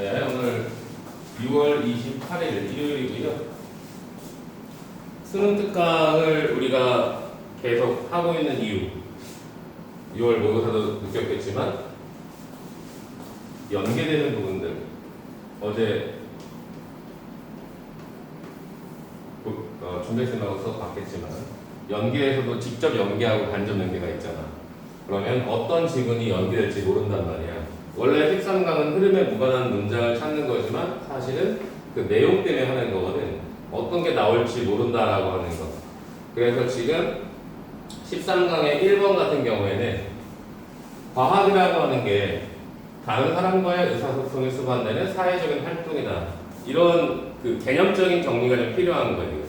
네, 오늘 6월 28일 일요일이고요. 수능 특강을 우리가 계속 하고 있는 이유, 6월 모의고사도 느꼈겠지만 연계되는 부분들, 어제 준비생하고 수업 봤겠지만 연계에서도 직접 연계하고 간접 연계가 있잖아. 그러면 어떤 지문이 연계될지 모른단 말이야. 원래 13강은 흐름에 무관한 문장을 찾는 거지만 사실은 그 내용 때문에 하는 거거든. 어떤 게 나올지 모른다라고 하는 거. 그래서 지금 13강의 1번 같은 경우에는 과학이라고 하는 게 다른 사람과의 의사소통에 수반되는 사회적인 활동이다. 이런 그 개념적인 정리가 좀 필요한 거예요.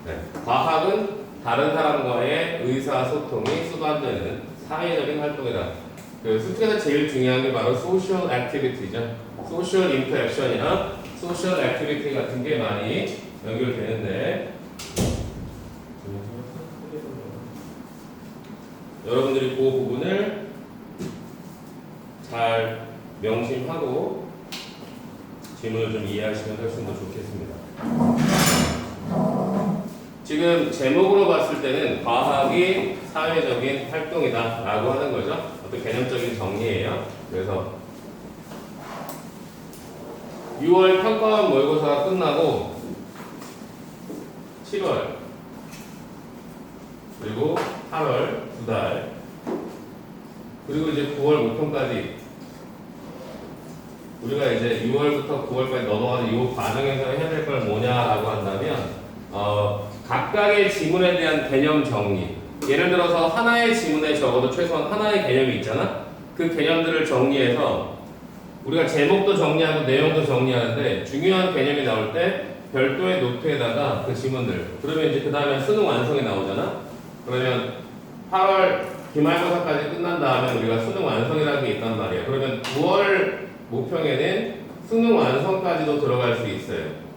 네. 과학은 다른 사람과의 의사소통이 수반되는 사회적인 활동이다. 그 수특에서 제일 중요한 게 바로 소셜 액티비티죠. 소셜 인터액션이나 소셜 액티비티 같은 게 많이 연결되는데 여러분들이 그 부분을 잘 명심하고 질문을 좀 이해하시면 훨씬 더 좋겠습니다. 지금 제목으로 봤을 때는 과학이 사회적인 활동이다 라고 하는 거죠. 어떤 개념적인 정리예요. 그래서 6월 평가원 모의고사가 끝나고 7월 그리고 8월 두 달 그리고 이제 9월 모평까지 우리가 이제 6월부터 9월까지 넘어가는 이 과정에서 해야 될 걸 뭐냐라고 한다면 각각의 지문에 대한 개념 정리. 예를 들어서 하나의 지문에 적어도 최소한 하나의 개념이 있잖아. 그 개념들을 정리해서 우리가 제목도 정리하고 내용도 정리하는데 중요한 개념이 나올 때 별도의 노트에다가 그 지문들. 그러면 이제 그 다음에 수능 완성이 나오잖아. 그러면 8월 기말고사까지 끝난 다음에 우리가 수능 완성이라는 게 있단 말이야. 그러면 9월 모평에는 수능 완성까지도 들어갈 수 있어요.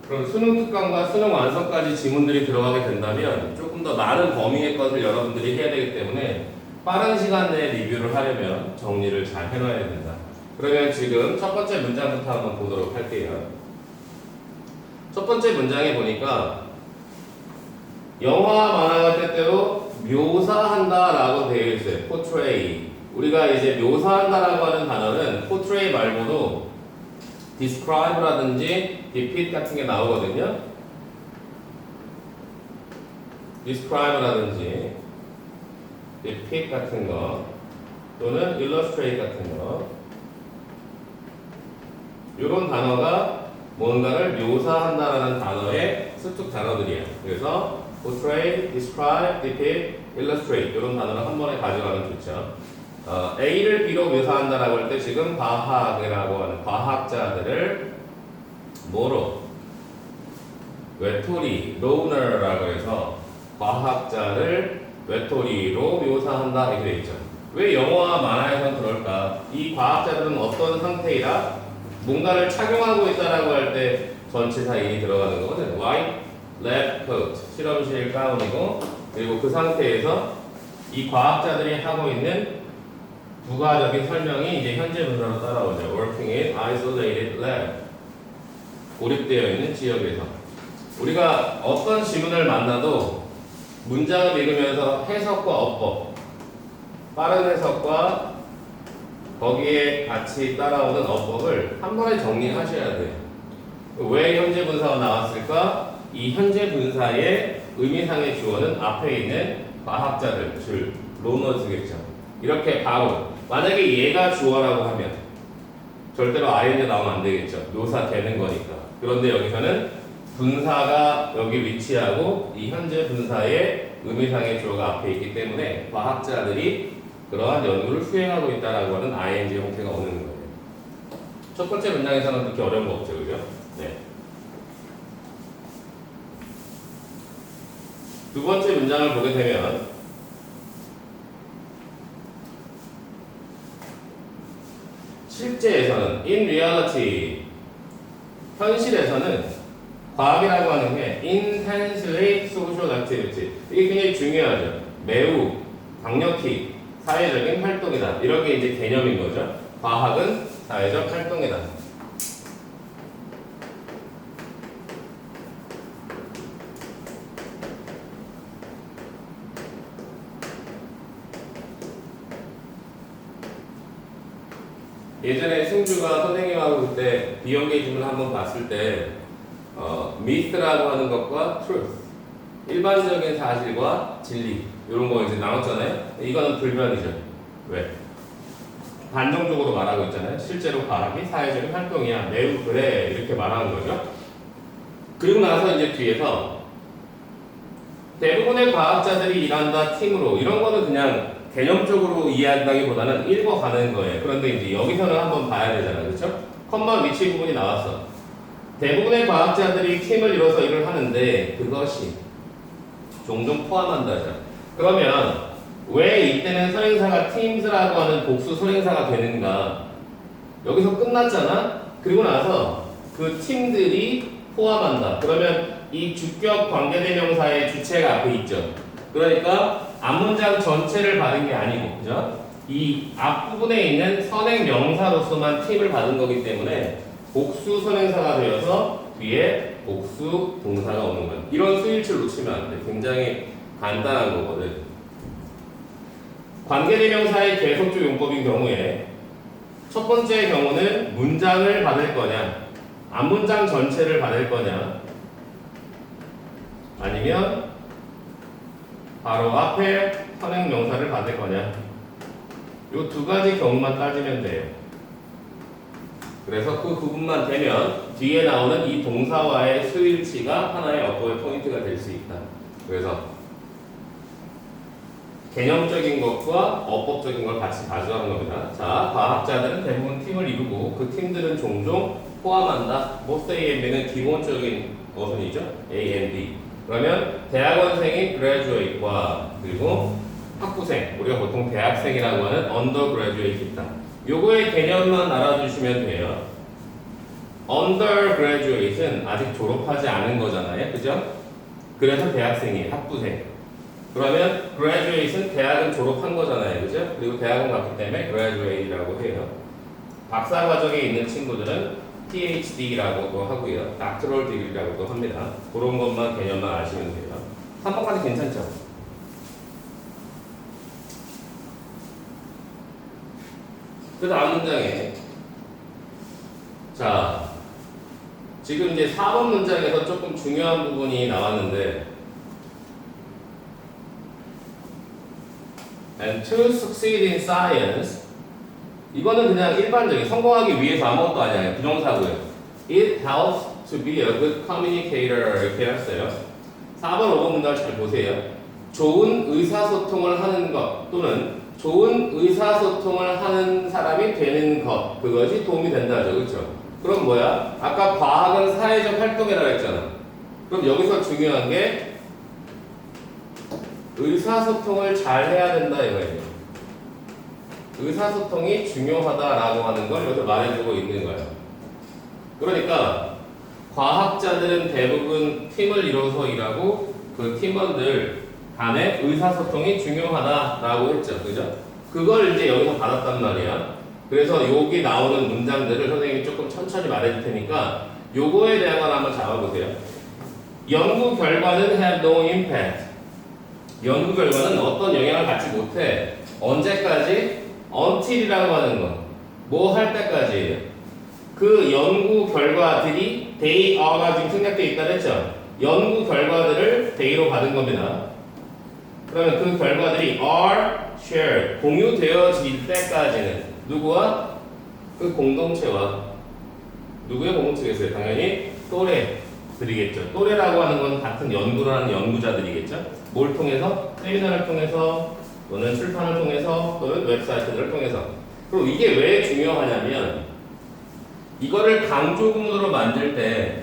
그럼 수능 특강과 수능 완성까지 지문들이 들어가게 된다면 조금 더 많은 범위의 것을 여러분들이 해야 되기 때문에 빠른 시간 내에 리뷰를 하려면 정리를 잘 해놔야 된다. 그러면 지금 첫 번째 문장부터 한번 보도록 할게요. 첫 번째 문장에 보니까 영화와 만화가 때때로 묘사한다라고 되어 있어요. portray. 우리가 이제 묘사한다라고 하는 단어는 portray 말고도 describe라든지 depict 같은 게 나오거든요. describe라든지 depict 같은 거 또는 illustrate 같은 거 이런 단어가 뭔가를 묘사한다라는 단어의 수특 단어들이에요. 그래서 portray, describe, depict, illustrate 이런 단어를 한 번에 가져가면 좋죠. A를 B로 묘사한다라고 할 때 지금 과학이라고 하는 과학자들을 뭐로? 외톨이, loner라고 해서 과학자를 외톨이로 묘사한다 이렇게 되어 있죠. 왜 영화와 만화에선 그럴까? 이 과학자들은 어떤 상태이라 뭔가를 착용하고 있다라고 할 때 전치사 인이 들어가는 거거든. White lab coat, 실험실 가운이고 그리고 그 상태에서 이 과학자들이 하고 있는 부가적인 설명이 이제 현재 분사로 따라오죠. Working in isolated lab. 고립되어 있는 지역에서. 우리가 어떤 지문을 만나도 문장을 읽으면서 해석과 어법, 빠른 해석과 거기에 같이 따라오는 어법을 한 번에 정리하셔야 돼요. 왜 현재 분사가 나왔을까? 이 현재 분사의 의미상의 주어는 앞에 있는 과학자들, 즉 로너즈겠죠. 이렇게 바로 만약에 얘가 주어라고 하면 절대로 ing가 나오면 안 되겠죠. 묘사되는 거니까. 그런데 여기서는 분사가 여기 위치하고 이 현재 분사의 의미상의 주어가 앞에 있기 때문에 과학자들이 그러한 연구를 수행하고 있다라고 하는 ing 형태가 오는 거예요. 첫 번째 문장에서는 그렇게 어려운 거 없죠, 그죠? 네. 두 번째 문장을 보게 되면 실제에서는 in reality 현실에서는 과학이라고 하는 게 intensely social activity 이게 굉장히 중요하죠. 매우 강력히 사회적인 활동이다. 이런 게 이제 개념인 거죠. 과학은 사회적 활동이다. 예전에 승주가 선생님하고 그때 비연계집을 한번 봤을 때 myth라고 하는 것과 truth, 일반적인 사실과 진리 이런 거 이제 나눴잖아요. 이거는 불변이죠. 왜? 반정적으로 말하고 있잖아요. 실제로 과학이 사회적인 활동이야. 매우 그래. 이렇게 말하는 거죠. 그리고 나서 이제 뒤에서 대부분의 과학자들이 일한다 팀으로 이런 거는 그냥 개념적으로 이해한다기보다는 읽어가는 거예요. 그런데 이제 여기서는 한번 봐야 되잖아요. 그렇죠? 컴마 위치 부분이 나왔어. 대부분의 과학자들이 팀을 이뤄서 일을 하는데 그것이 종종 포함한다죠. 그러면 왜 이때는 선행사가 teams라고 하는 복수 선행사가 되는가? 여기서 끝났잖아? 그리고 나서 그 팀들이 포함한다. 그러면 이 주격 관계대명사의 주체가 앞에 있죠. 그러니까 앞문장 전체를 받은 게 아니고, 그죠? 이 앞부분에 있는 선행 명사로서만 팀을 받은 거기 때문에 복수 선행사가 되어서 뒤에 복수 동사가 오는 거야. 이런 수일치를 놓치면 안 돼. 굉장히 간단한 거거든. 관계대명사의 계속적 용법인 경우에 첫 번째 경우는 문장을 받을 거냐, 앞문장 전체를 받을 거냐, 아니면 바로 앞에 선행 명사를 받을 거냐. 이 두 가지 경우만 따지면 돼요. 그래서 그 부분만 되면 뒤에 나오는 이 동사와의 수일치가 하나의 어법의 포인트가 될 수 있다. 그래서 개념적인 것과 어법적인 걸 같이 가져가는 겁니다. 자, 과학자들은 대부분 팀을 이루고 그 팀들은 종종 포함한다. Both A and B는 기본적인 어순이죠. A and B. 그러면 대학원생인 graduate과 그리고 학부생, 우리가 보통 대학생이라고 하는 undergraduate 있다. 요거의 개념만 알아주시면 돼요. undergraduate는 아직 졸업하지 않은 거잖아요. 그죠? 그래서 대학생이에요. 학부생. 그러면 graduate는 대학은 졸업한 거잖아요. 그죠? 그리고 대학원 갔기 때문에 graduate라고 해요. 박사 과정에 있는 친구들은 PhD라고도 하고요. Doctoral Degree라고도 합니다. 그런 것만 개념만 아시면 돼요. 3번까지 괜찮죠? 그 다음 문장에 자, 지금 이제 4번 문장에서 조금 중요한 부분이 나왔는데 And to succeed in science 이거는 그냥 일반적인 성공하기 위해서 아무것도 아니에요. 부정사고요. It helps to be a good communicator 이렇게 했어요. 4번, 5번 문장을 잘 보세요. 좋은 의사소통을 하는 것 또는 좋은 의사소통을 하는 사람이 되는 것 그것이 도움이 된다죠. 그렇죠? 그럼 뭐야? 아까 과학은 사회적 활동이라고 했잖아. 그럼 여기서 중요한 게 의사소통을 잘 해야 된다 이거예요. 의사소통이 중요하다라고 하는 걸 여기서 말해주고 있는 거예요. 그러니까 과학자들은 대부분 팀을 이뤄서 일하고 그 팀원들 간의 의사소통이 중요하다라고 했죠. 그죠? 그걸 이제 여기서 받았단 말이야. 그래서 여기 나오는 문장들을 선생님이 조금 천천히 말해줄 테니까 요거에 대한 걸 한번 잡아보세요. 연구 결과는 have no impact. 연구 결과는 어떤 영향을 갖지 못해. 언제까지? until이라고 하는 거. 뭐 할 때까지예요? 그 연구 결과들이 they are가 지금 생략되어 있다 했죠? 연구 결과들을 they로 받은 겁니다. 그러면 그 결과들이 are shared, 공유되어질 때까지는 누구와? 그 공동체와. 누구의 공동체겠어요? 당연히 또래들이겠죠. 또래라고 하는 건 같은 연구를 하는 연구자들이겠죠. 뭘 통해서? 세미나를 통해서 또는 출판을 통해서 또는 웹사이트들을 통해서. 그럼 이게 왜 중요하냐면 이거를 강조구문으로 만들 때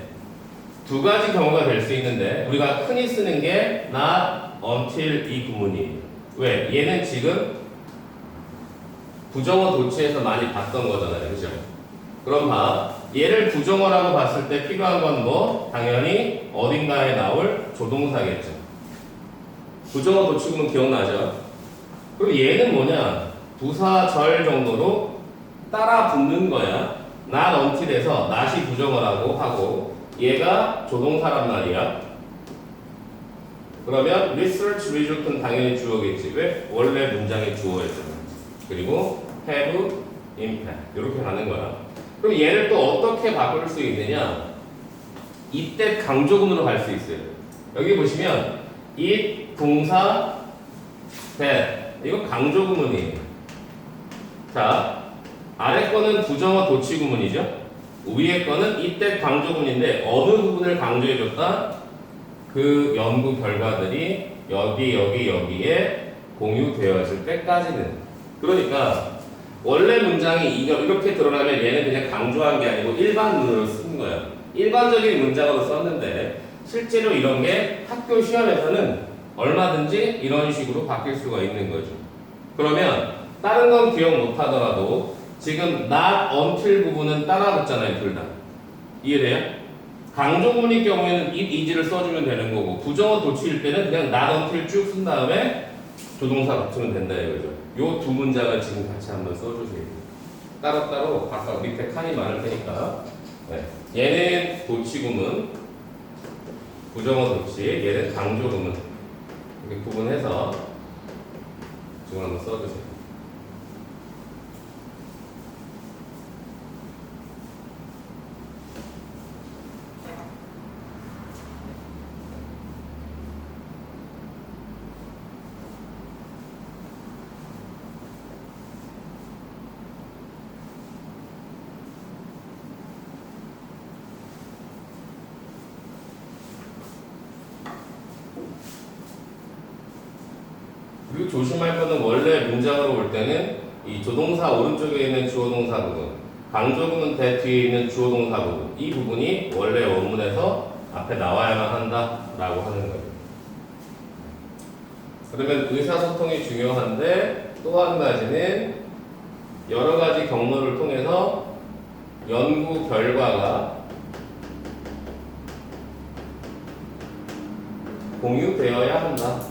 두 가지 경우가 될 수 있는데 우리가 흔히 쓰는 게 not until 이 구문이에요. 왜? 얘는 지금 부정어 도치에서 많이 봤던 거잖아요. 그죠? 그럼 봐. 얘를 부정어라고 봤을 때 필요한 건 뭐? 당연히 어딘가에 나올 조동사겠죠. 부정어 도치구문 기억나죠? 그리고 얘는 뭐냐? 부사절 정도로 따라 붙는 거야. not until에서 not이 부정어라고 하고 얘가 조동사란 말이야. 그러면 research result는 당연히 주어겠지. 왜? 원래 문장의 주어였잖아. 그리고 have impact 이렇게 가는 거야. 그럼 얘를 또 어떻게 바꿀 수 있느냐? 이때 강조문으로 갈 수 있어요. 여기 보시면 it 동사 that 이거 강조구문이에요. 자, 아래 거는 부정어 도치구문이죠. 위에 거는 이때 강조구문인데 어느 부분을 강조해줬다? 그 연구 결과들이 여기에 공유되어질 때까지는. 그러니까 원래 문장이 이렇게 드러나면 얘는 그냥 강조한 게 아니고 일반문으로 쓴 거야. 일반적인 문장으로 썼는데 실제로 이런 게 학교 시험에서는 얼마든지 이런 식으로 바뀔 수가 있는 거죠. 그러면 다른 건 기억 못 하더라도 지금 not until 부분은 따라 붙잖아요, 둘 다. 이해돼요? 강조문일 경우에는 it is를 써주면 되는 거고 부정어 도치일 때는 그냥 not until 쭉 쓴 다음에 조동사 붙이면 된다 이거죠. 요 두 문장을 지금 같이 한번 써주세요. 따로따로 각각 밑에 칸이 많을 테니까. 네. 얘는 도치구문, 부정어 도치, 얘는 강조구문. 이렇게 구분해서 지금 한번 써주세요. 그리고 조심할 거는 원래 문장으로 볼 때는 이 조동사 오른쪽에 있는 주어동사 부분, 강조구문 대 뒤에 있는 주어동사 부분, 이 부분이 원래 원문에서 앞에 나와야만 한다라고 하는 거예요. 그러면 의사소통이 중요한데 또 한 가지는 여러 가지 경로를 통해서 연구 결과가 공유되어야 한다.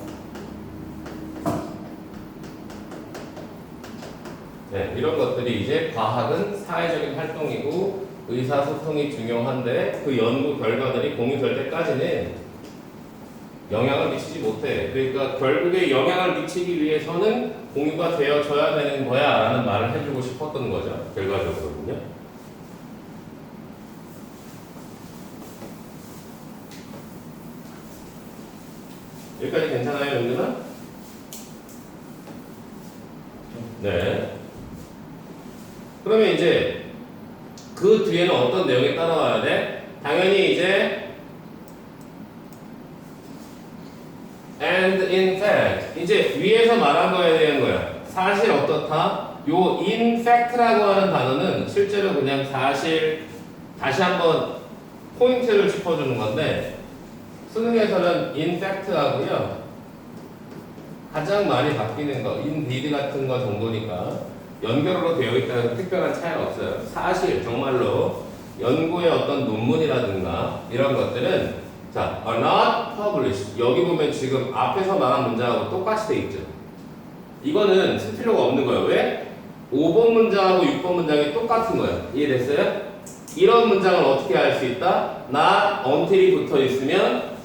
네, 이런 것들이 이제 과학은 사회적인 활동이고 의사소통이 중요한데 그 연구 결과들이 공유될 때까지는 영향을 미치지 못해. 그러니까 결국에 영향을 미치기 위해서는 공유가 되어져야 되는 거야 라는 말을 해주고 싶었던 거죠. 결과적으로는요. 여기까지 괜찮아요, 연주는? 네. 그러면 이제 그 뒤에는 어떤 내용이 따라와야 돼? 당연히 이제 and in fact 이제 위에서 말한 거에 대한 거야. 사실 어떻다? 요 in fact라고 하는 단어는 실제로 그냥 사실 다시 한번 포인트를 짚어주는 건데 수능에서는 in fact 하고요. 가장 많이 바뀌는 거 indeed 같은 거 정도니까 연결로 되어 있다는 특별한 차이는 없어요. 사실 정말로 연구의 어떤 논문이라든가 이런 것들은 자, are not published. 여기 보면 지금 앞에서 말한 문장하고 똑같이 돼 있죠. 이거는 쓸 필요가 없는 거예요. 왜? 5번 문장하고 6번 문장이 똑같은 거예요. 이해됐어요? 이런 문장을 어떻게 할 수 있다? not until이 붙어 있으면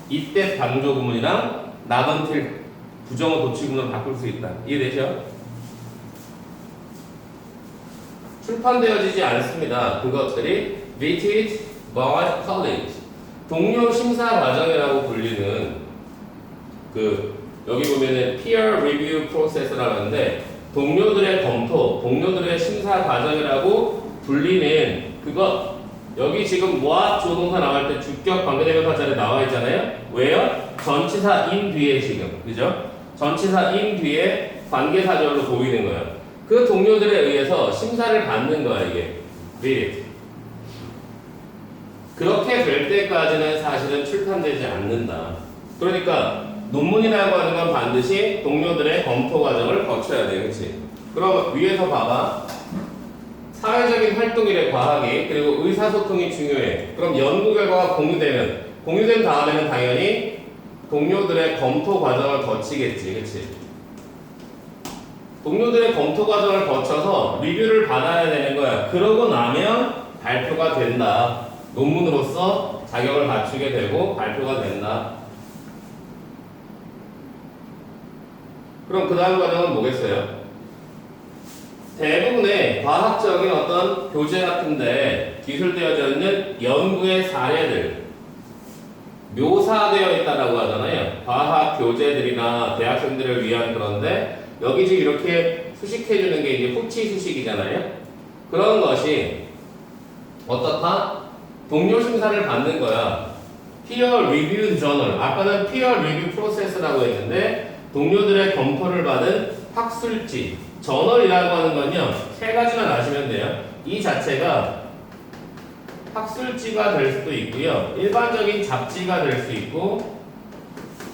이때 강조 구문이랑 not until 부정어 도치구문으로 바꿀 수 있다. 이해되죠? 출판되어지지 않습니다. 그것들이 vetted by colleagues. 동료 심사 과정이라고 불리는 여기 보면은 peer review process라고 하는데 동료들의 검토, 동료들의 심사 과정이라고 불리는 그거 여기 지금 뭐와 주어동사 나올 때 주격 관계대명사 자리에 나와 있잖아요. 왜요? 전치사 in 뒤에 지금 그죠? 전치사 in 뒤에 관계사절로 보이는 거예요. 그 동료들에 의해서 심사를 받는 거야 이게. vetted. 그렇게 될 때까지는 사실은 출판되지 않는다. 그러니까 논문이라고 하는 건 반드시 동료들의 검토 과정을 거쳐야 돼요. 그렇지? 그럼 위에서 봐봐. 사회적인 활동이래 과학이. 그리고 의사소통이 중요해. 그럼 연구 결과가 공유된 다음에는 당연히 동료들의 검토 과정을 거치겠지. 그렇지? 동료들의 검토 과정을 거쳐서 리뷰를 받아야 되는 거야. 그러고 나면 발표가 된다. 논문으로서 자격을 갖추게 되고 발표가 된다. 그럼 그 다음 과정은 뭐겠어요? 대부분의 과학적인 어떤 교재 같은데 기술되어져 있는 연구의 사례들 묘사되어 있다라고 하잖아요. 과학 교재들이나 대학생들을 위한 그런데 여기 지금 이렇게 수식해주는 게 이제 후치 수식이잖아요. 그런 것이 어떻다? 동료 심사를 받는 거야. Peer Review Journal. 아까는 Peer Review Process라고 했는데 동료들의 검토를 받은 학술지. 저널이라고 하는 건요. 세 가지만 아시면 돼요. 이 자체가 학술지가 될 수도 있고요. 일반적인 잡지가 될 수 있고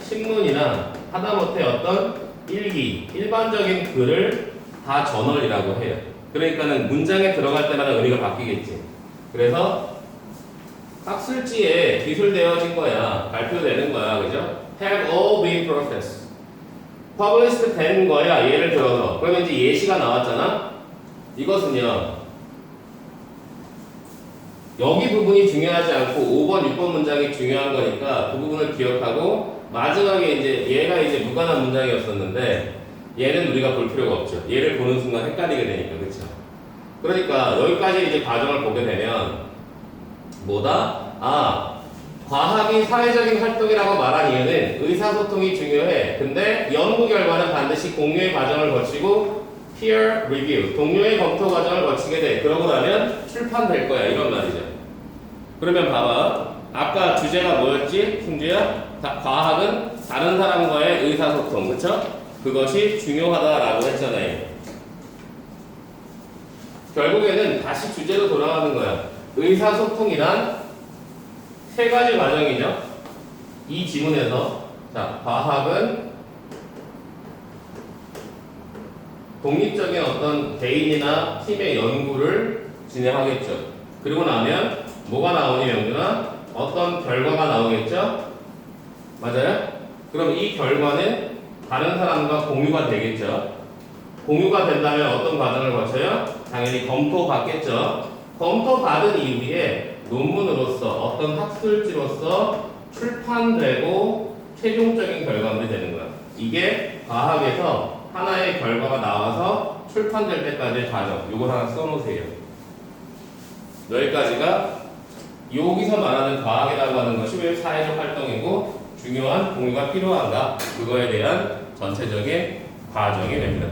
신문이나 하다못해 어떤 일기, 일반적인 글을 다 저널이라고 해요. 그러니까는 문장에 들어갈 때마다 의미가 바뀌겠지. 그래서 학술지에 기술되어진 거야. 발표되는 거야. 그죠? Have all been processed. Published 된 거야. 예를 들어서. 그러면 이제 예시가 나왔잖아. 이것은요. 여기 부분이 중요하지 않고 5번, 6번 문장이 중요한 거니까 그 부분을 기억하고 마지막에 이제 얘가 이제 무관한 문장이었었는데 얘는 우리가 볼 필요가 없죠. 얘를 보는 순간 헷갈리게 되니까. 그렇죠? 그러니까 여기까지 이제 과정을 보게 되면 뭐다? 과학이 사회적인 활동이라고 말한 이유는 의사소통이 중요해. 근데 연구 결과는 반드시 공유의 과정을 거치고 peer review, 동료의 검토 과정을 거치게 돼. 그러고 나면 출판될 거야. 이런 말이죠. 그러면 봐봐. 아까 주제가 뭐였지? 승주야? 과학은 다른 사람과의 의사소통. 그쵸? 그것이 중요하다라고 했잖아요. 결국에는 다시 주제로 돌아가는 거야. 의사소통이란 세 가지 과정이죠. 이 지문에서 자, 과학은 독립적인 어떤 개인이나 팀의 연구를 진행하겠죠. 그리고 나면 뭐가 나오니 명준아? 어떤 결과가 나오겠죠? 맞아요? 그럼 이 결과는 다른 사람과 공유가 되겠죠. 공유가 된다면 어떤 과정을 거쳐요? 당연히 검토받겠죠. 검토받은 이후에 논문으로서 어떤 학술지로서 출판되고 최종적인 결과물이 되는 거야. 이게 과학에서 하나의 결과가 나와서 출판될 때까지의 과정. 요거 하나 써놓으세요. 여기까지가 여기서 말하는 과학이라고 하는 것이 왜 사회적 활동이고 중요한 공유가 필요한가 그거에 대한 전체적인 과정이 됩니다.